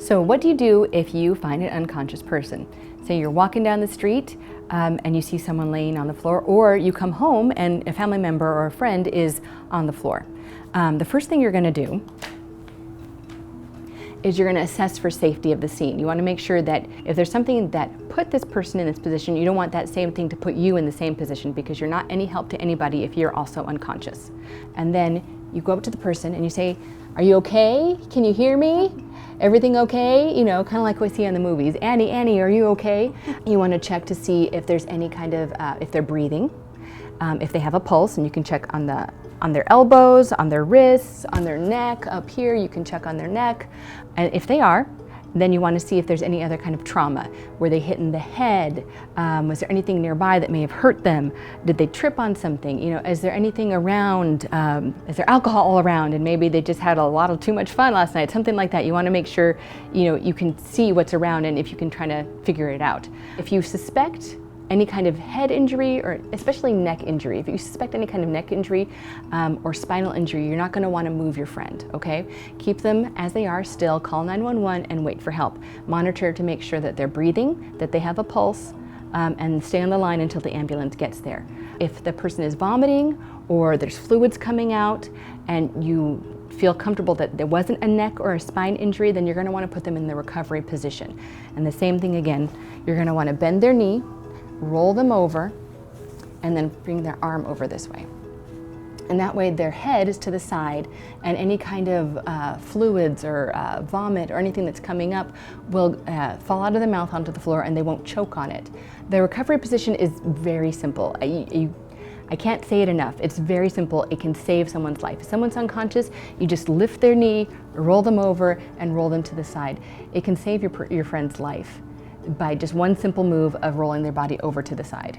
So what do you do if you find an unconscious person? Say you're walking down the street and you see someone laying on the floor, or you come home and a family member or a friend is on the floor. The first thing you're going to do is you're going to assess for safety of the scene. You want to make sure that if there's something that put this person in this position, you don't want that same thing to put you in the same position, because you're not any help to anybody if you're also unconscious. And then you go up to the person and you say, "Are you okay? Can you hear me? Everything okay?" You know, kind of like we see in the movies. "Annie, Annie, are you okay?" You want to check to see if there's any kind of, if they're breathing, if they have a pulse, and you can check on their elbows, on their wrists, on their neck. Up here, you can check on their neck. And if they are, then you want to see if there's any other kind of trauma. Were they hit in the head? Was there anything nearby that may have hurt them? Did they trip on something? You know, is there anything around? Is there alcohol all around? And maybe they just had a lot of too much fun last night, something like that. You want to make sure, you know, you can see what's around and if you can try to figure it out. If you suspect any kind of head injury, or especially neck injury, if you suspect any kind of neck injury or spinal injury, you're not going to want to move your friend, okay? Keep them as they are still, call 911 and wait for help. Monitor to make sure that they're breathing, that they have a pulse, and stay on the line until the ambulance gets there. If the person is vomiting or there's fluids coming out and you feel comfortable that there wasn't a neck or a spine injury, then you're going to want to put them in the recovery position. And the same thing again, you're going to want to bend their knee, roll them over, and then bring their arm over this way. And that way their head is to the side, and any kind of fluids or vomit or anything that's coming up will fall out of the mouth onto the floor, and they won't choke on it. The recovery position is very simple. I can't say it enough. It's very simple. It can save someone's life. If someone's unconscious, you just lift their knee, roll them over, and roll them to the side. It can save your friend's life by just one simple move of rolling their body over to the side.